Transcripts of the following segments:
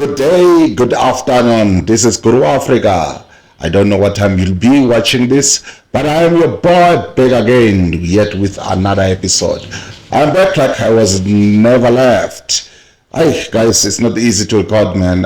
Good day, good afternoon. This is Guru Africa. I don't know what time you'll be watching this, but I am your boy back again, yet with another episode. I'm back like I was never left. Hey guys, it's not easy to record, man.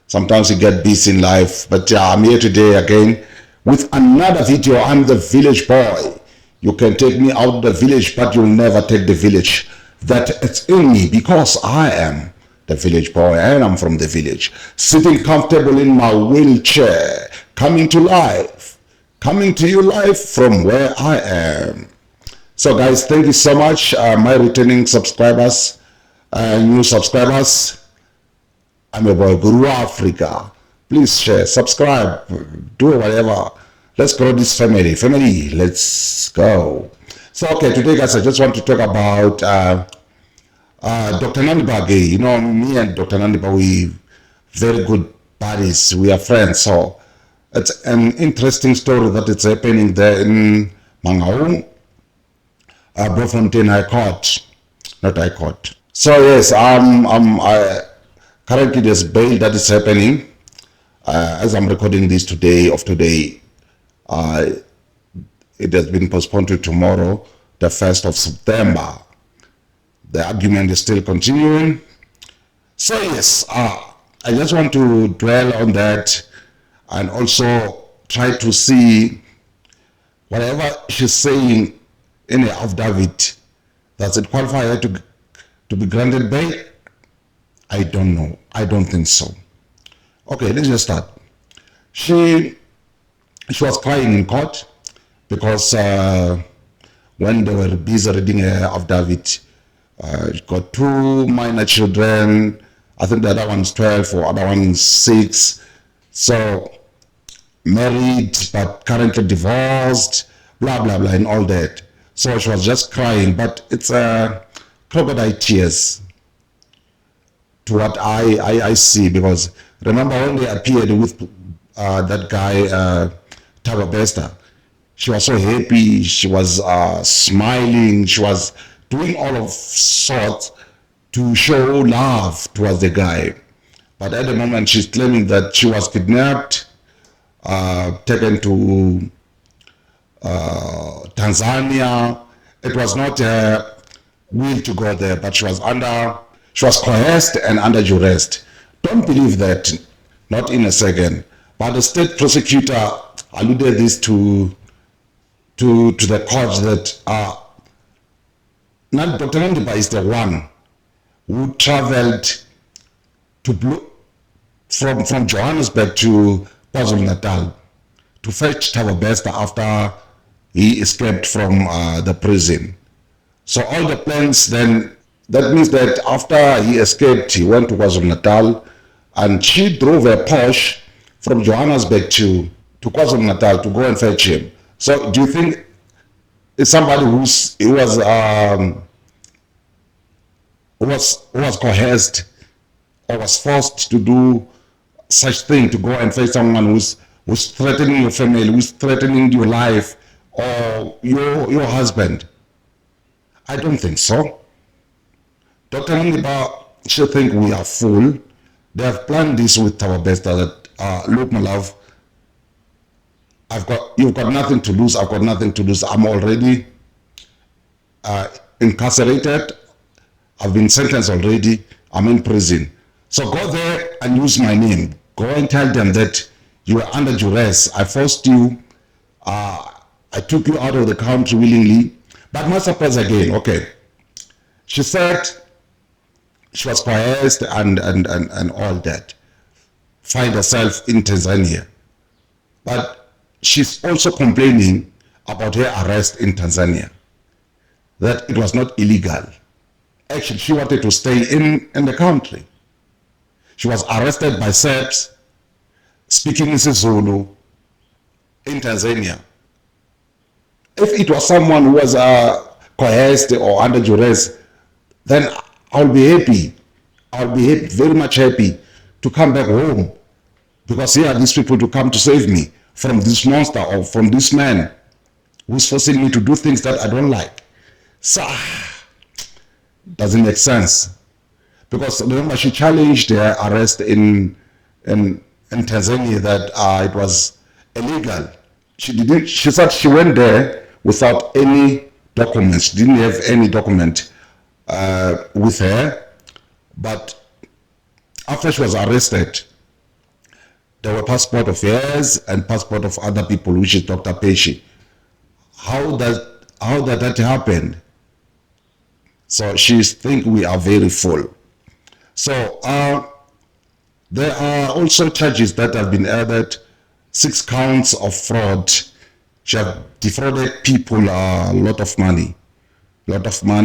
Sometimes you get busy in life, but yeah, I'm here today again with another video. I'm the village boy. You can take me out of the village, but you'll never take the village that it's in me, because I am the village boy and I'm from the village, sitting comfortable in my wheelchair, coming to you live from where I am. So guys, thank you so much, my returning subscribers, new subscribers. I'm your boy Guru Africa. Please share, subscribe, do whatever. Let's grow this family. Let's go. So okay, today guys, I just want to talk about Dr. Nandipha. You know, me and Dr. Nandipha, we very good buddies. We are friends. So it's an interesting story that it's happening there in Mangaung, Bloemfontein High Court, not High Court. So yes, currently there's bail that is happening. As I'm recording this today, it has been postponed to tomorrow, the 1st of September. The argument is still continuing. So yes, I just want to dwell on that and also try to see whatever she's saying in the affidavit. Does it qualify her to be granted bail? I don't know. I don't think so. Okay, let's just start. She was crying in court because when they were busy reading her affidavit, she got 2 minor children. I think the other one's 12 or other one's 6. So married but currently divorced, blah blah blah and all that. So she was just crying, but it's crocodile tears to what I see, because remember when they appeared with that guy Thabo Bester, she was so happy, she was smiling, she was doing all of sorts to show love towards the guy. But at the moment she's claiming that she was kidnapped, taken to Tanzania. It was not her will to go there, but she was coerced and under duress. Don't believe that, not in a second. But the state prosecutor alluded this to the court that Dr. Nandipha is the one who traveled from Johannesburg to KwaZulu-Natal to fetch Thabo Bester after he escaped from the prison. So all the plans then, that means that after he escaped, he went to KwaZulu-Natal and she drove a Porsche from Johannesburg to KwaZulu-Natal to go and fetch him. So do you think it's somebody who was coerced or was forced to do such thing, to go and face someone who's threatening your family, who's threatening your life or your husband? I don't think so. Dr. Nandipha should think we are fool. They have planned this with Thabo Bester that look, my love, you've got nothing to lose, I've got nothing to lose. I'm already incarcerated, I've been sentenced already, I'm in prison. So go there and use my name. Go and tell them that you are under duress. I forced you, I took you out of the country willingly. But my surprise again, okay. She said she was coerced and all that. Find herself in Tanzania. But she's also complaining about her arrest in Tanzania, that it was not illegal. Actually, she wanted to stay in the country. She was arrested by Serbs speaking isiZulu in Tanzania. If it was someone who was coerced or under duress, then I'll be happy. I'll be happy, very much happy to come back home, because here are these people to come to save me from this monster or from this man who's forcing me to do things that I don't like. So, doesn't make sense. because remember she challenged her arrest in Tanzania that it was illegal. She didn't. She said she went there without any documents. She didn't have any document with her, but after she was arrested, there were passport of hers and passport of other people, which is Dr. Pesci. How did that happen? So she think we are very full. So there are also charges that have been added, 6 counts of fraud. She have defrauded people a lot of money. If my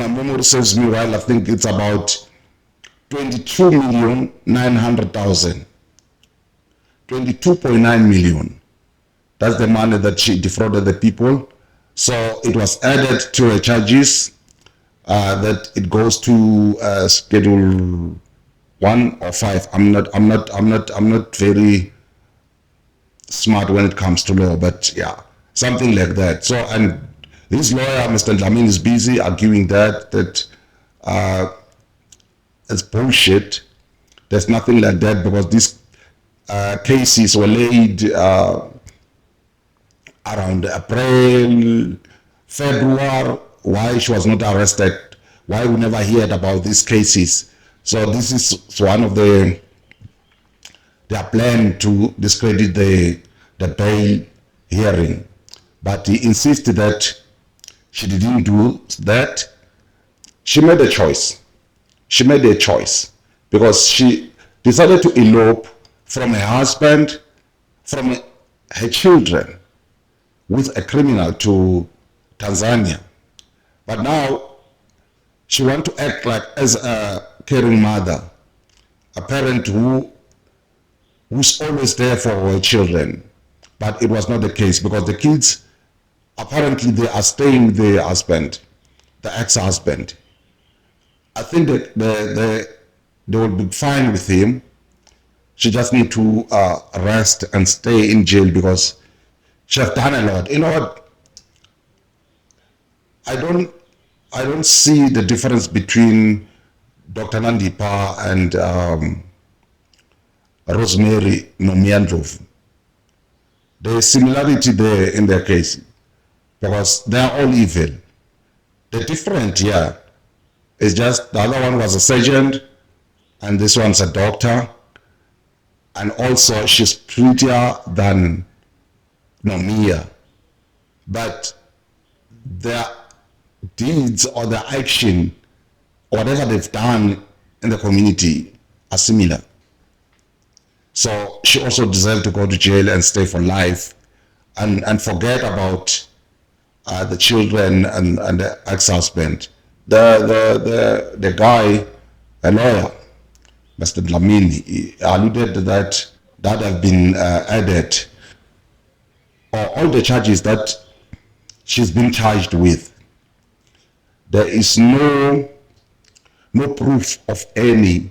memory serves me well, I think it's about 22,900,000. 22.9 million. That's the money that she defrauded the people. So it was added to her charges that it goes to Schedule 1 or 5. I'm not very smart when it comes to law, but yeah, something like that. So, and his lawyer, Mr. Dlamini, is busy arguing that it's bullshit. There's nothing like that because these cases were laid around April, February. Why she was not arrested? Why we never heard about these cases? So this is one of their plan to discredit the bail hearing. But he insisted that she didn't do that. She made a choice. She made a choice because she decided to elope from her husband, from her children, with a criminal to Tanzania. But now she wants to act like as a caring mother, a parent who's always there for her children. But it was not the case because the kids, apparently they are staying with their husband, the ex-husband. I think that they will be fine with him. She just need to rest and stay in jail because she has done a lot. You know what? I don't see the difference between Dr. Nandipha and Rosemary Nomiandrov. There is similarity there in their case because they are all evil. The different here is just the other one was a surgeon and this one's a doctor, and also she's prettier than Nomia, but their deeds or their action, whatever they've done in the community, are similar. So she also deserved to go to jail and stay for life and forget about the children and the ex-husband. The guy, a lawyer, Mr. Dlamini, he alluded that have been added, or all the charges that she's been charged with. There is no proof of any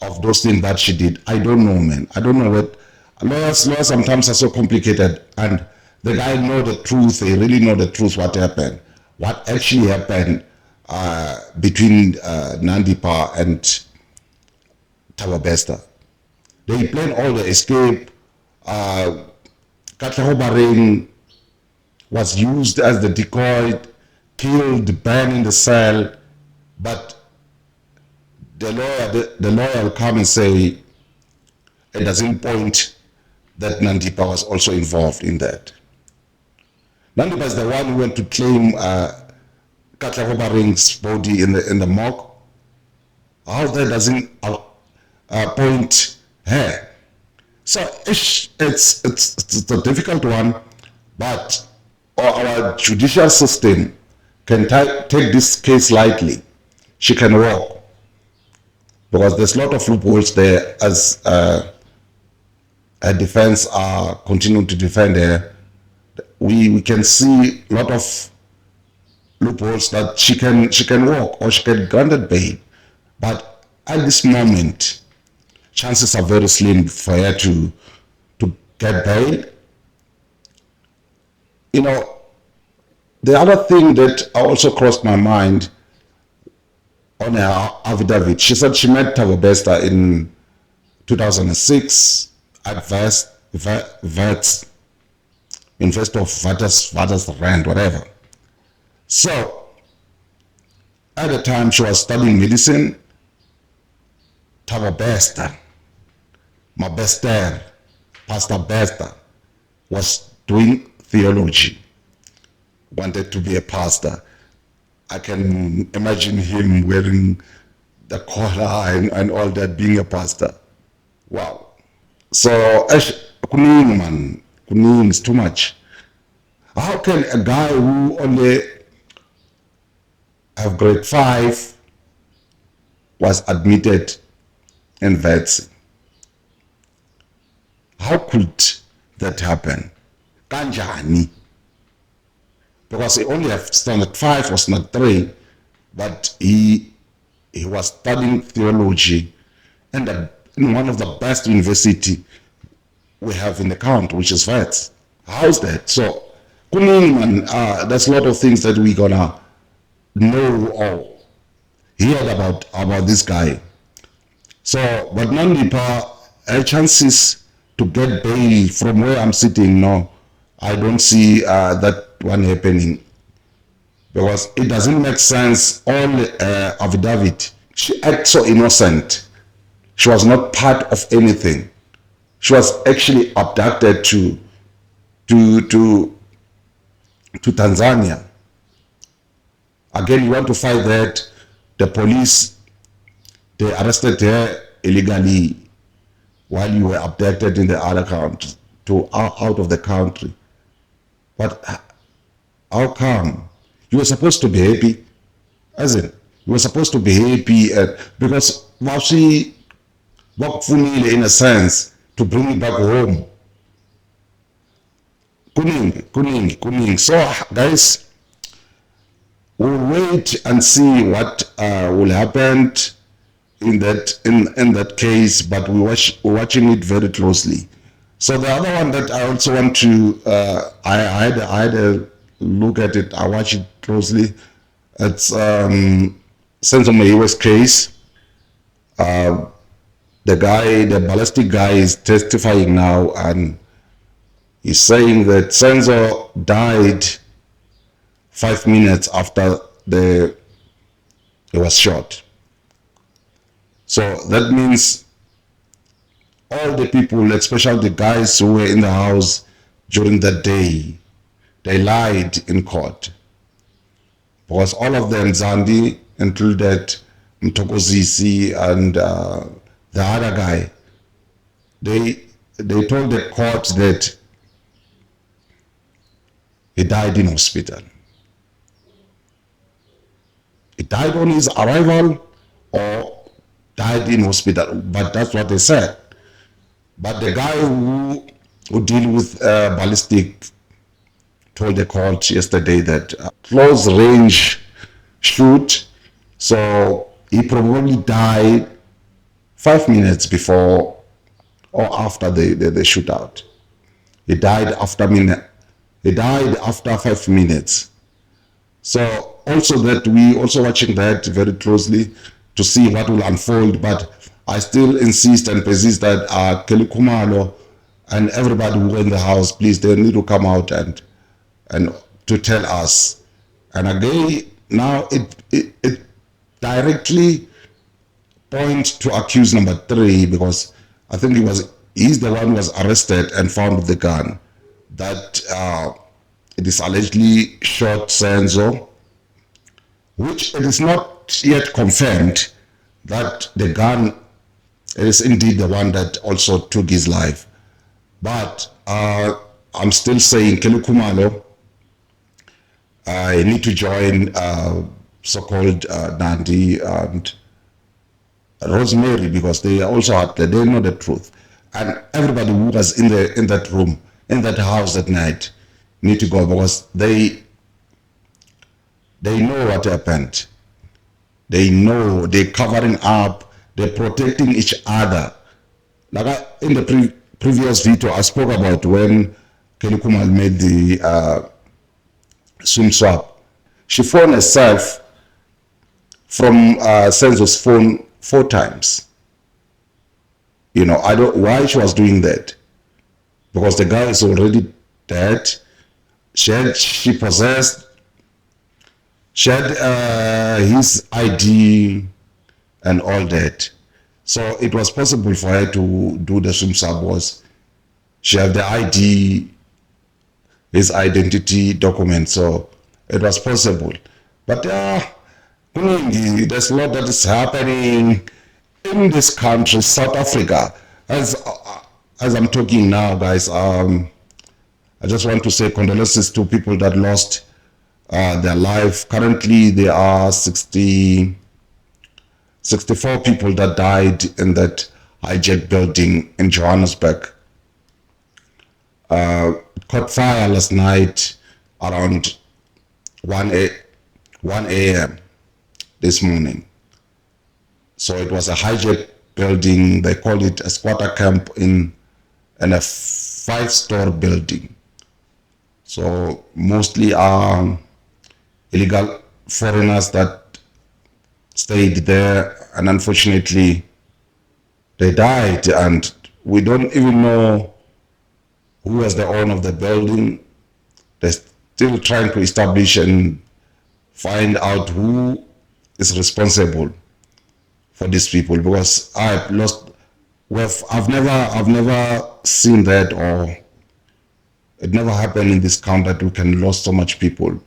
of those things that she did. I don't know, man. I don't know what lawyers sometimes are so complicated, and the guy know the truth. They really know the truth. What happened? What actually happened between Nandipha and Tababesta? They planned all the escape. Katlaho was used as the decoy, killed, banned in the cell, but the lawyer will come and say it doesn't point that Nandipha was also involved in that. Nandipha is the one who went to claim Katlaho body in the morgue. How that doesn't point her? So it's a difficult one, but our judicial system can take this case lightly. She can walk because there's a lot of loopholes there as her defense are continuing to defend her. We can see a lot of loopholes that she can walk or she can grant bail, but at this moment chances are very slim for her to get bail. You know, the other thing that also crossed my mind on her affidavit. She said she met Thabo Bester in 2006 at VETS, University of Witwatersrand, whatever. So, at the time she was studying medicine, Thabo Bester, my bester, Pastor Bester, was doing theology, wanted to be a pastor. I can imagine him wearing the collar and all that, being a pastor. Wow. So, kuning man, kuning is too much. How can a guy who only have grade 5 was admitted in VETS? How could that happen? Kanjani? Because he only have standard 5 or standard 3, but he was studying theology in one of the best university we have in the country, which is VETS. How's that? So, kuning, there's a lot of things that we're gonna know or hear about this guy. So, but Nandipha, chances to get bail from where I'm sitting, no, I don't see that one happening, because it doesn't make sense. All affidavit, she acts so innocent. She was not part of anything. She was actually abducted to Tanzania. Again, you want to fight that? The police, they arrested her illegally while you were abducted in the other country, out of the country. But how come? You were supposed to be happy, as in, you were supposed to be happy because she worked in a sense to bring you back home. Kuning. So, guys, we'll wait and see what will happen in that case, but we're watching it very closely. So the other one that I also want to, I had a look at it, I watched it closely. It's Senzo Meyiwa's case. The ballistic guy is testifying now, and he's saying that Senzo died 5 minutes after he was shot. So that means all the people, especially the guys who were in the house during that day, they lied in court. Because all of them, Zandi, included Mtokozisi and the other guy, they told the court that he died in hospital. He died on his arrival or died in hospital, but that's what they said. But the guy who deal with ballistic told the court yesterday that close range shoot, so he probably died 5 minutes before or after the shootout. He died after 5 minutes. So also that we also watching that very closely to see what will unfold, but I still insist and persist that Kelly Kumalo and everybody who in the house, please, they need to come out and to tell us. And again, now it directly points to accused number 3, because I think he's the one who was arrested and found with the gun that it is allegedly shot Senzo, which it is not yet confirmed that the gun is indeed the one that also took his life. But I'm still saying Kelly Kumalo, I need to join so-called Nandi and Rosemary, because they also they know the truth. And everybody who was in that room, in that house that night, need to go, because they know what happened. They know, they're covering up, they're protecting each other. Like in the previous video, I spoke about when Kelly Kumal made the swim swap. She found herself from Senzo's phone 4 times. You know, I don't why she was doing that, because the guy is already dead. She possessed. She had his ID and all that. So it was possible for her to do the swim sabos. She had the ID, his identity document, so it was possible. But there's a lot that is happening in this country, South Africa. As I'm talking now, guys, I just want to say condolences to people that lost their life. Currently, there are 64 people that died in that hijacked building in Johannesburg. It caught fire last night around 1 a.m. this morning. So it was a hijacked building. They call it a squatter camp in a 5-story building. So mostly are illegal foreigners that stayed there, and unfortunately they died, and we don't even know who was the owner of the building. They're still trying to establish and find out who is responsible for these people, because I've never seen that, or it never happened in this country that we can lose so much people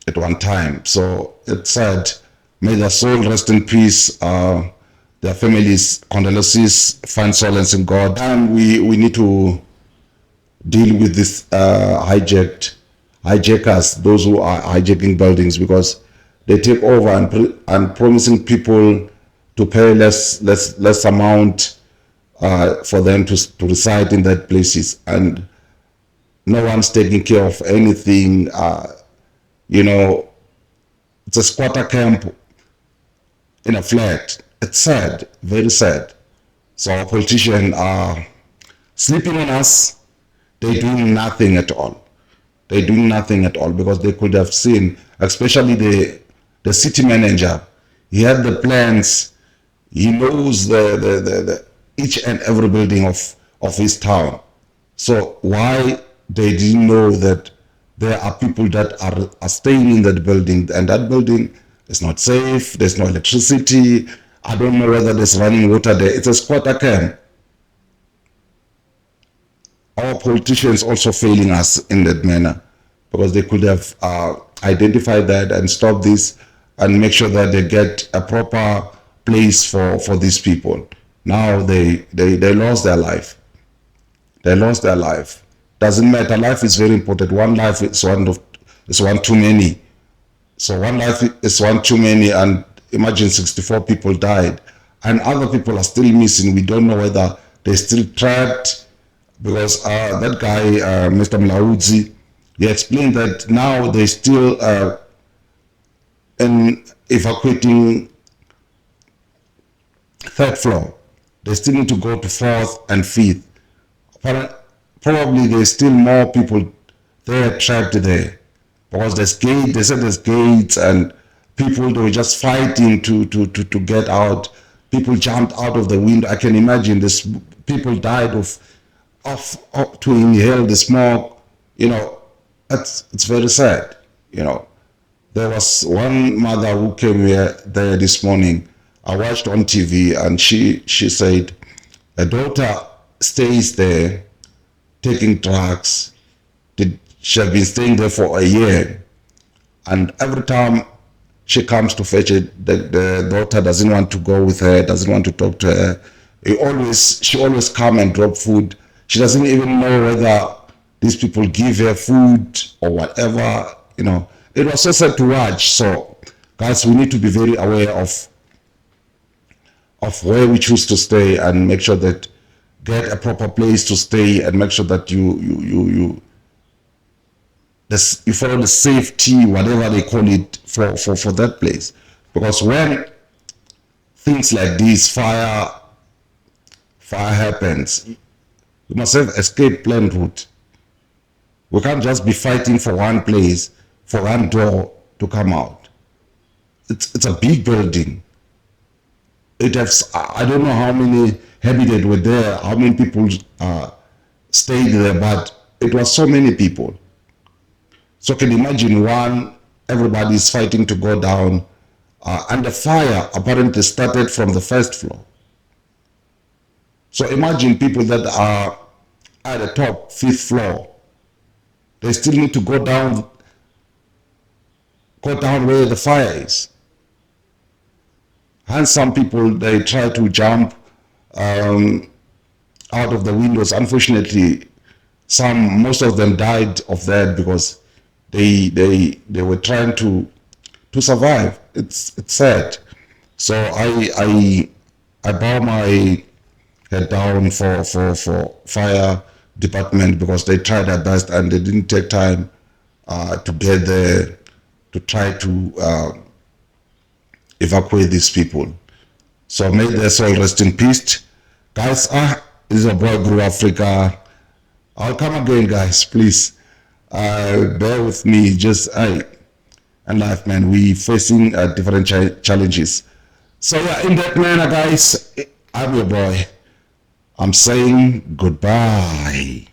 at one time. So it's sad. May their soul rest in peace. Their families, condolences, find solace in God. And we need to deal with this hijackers, those who are hijacking buildings, because they take over and promising people to pay less amount for them to reside in that places, and no one's taking care of anything. You know, it's a squatter camp in a flat. It's sad, very sad. So our politicians are sleeping on us. They're doing nothing at all. They're doing nothing at all, because they could have seen, especially the city manager. He had the plans. He knows the each and every building of his town. So why they didn't know that there are people that are staying in that building, and that building is not safe, there's no electricity, I don't know whether there's running water there. It's a squatter camp. Our politicians also failing us in that manner, because they could have identified that and stop this and make sure that they get a proper place for these people. Now they lost their life. They lost their life. Doesn't matter. Life is very important. One life is one too many. So one life is one too many, and imagine 64 people died, and other people are still missing. We don't know whether they're still trapped, because that guy, Mr. Mlaudzi, he explained that now they're still evacuating 3rd floor. They still need to go to 4th and 5th. Probably there's still more people there trapped there, because there's gate. They said there's gates, and people, they were just fighting to get out. People jumped out of the window. I can imagine this. People died of to inhale the smoke. You know, it's very sad. You know, there was one mother who came there this morning. I watched on TV, and she said her daughter stays there taking drugs. She has been staying there for a year, and every time she comes to fetch it, the daughter doesn't want to go with her, doesn't want to talk to her. She always come and drop food. She doesn't even know whether these people give her food or whatever. You know, it was so sad to watch. So guys, we need to be very aware of where we choose to stay, and make sure that get a proper place to stay, and make sure that you follow the safety, whatever they call it, for that place. Because when things like this, fire happens, you must have escape plan route. We can't just be fighting for one place, for one door to come out. it's a big building. It has, I don't know how many habitats were there, how many people stayed there, but it was so many people. So can you imagine everybody is fighting to go down, and the fire apparently started from the first floor. So imagine people that are at the top, fifth floor, they still need to go down where the fire is. And some people, they try to jump out of the windows. Unfortunately, most of them died of that because they were trying to survive. It's sad. So I bow my head down for fire department because they tried their best and they didn't take time to get there to try to evacuate these people. So may their soul rest in peace. Guys, this is a boy Guru Africa. I'll come again, guys, please. Bear with me. Just and life, man, we facing different challenges. So yeah, in that manner, guys, I'm your boy. I'm saying goodbye.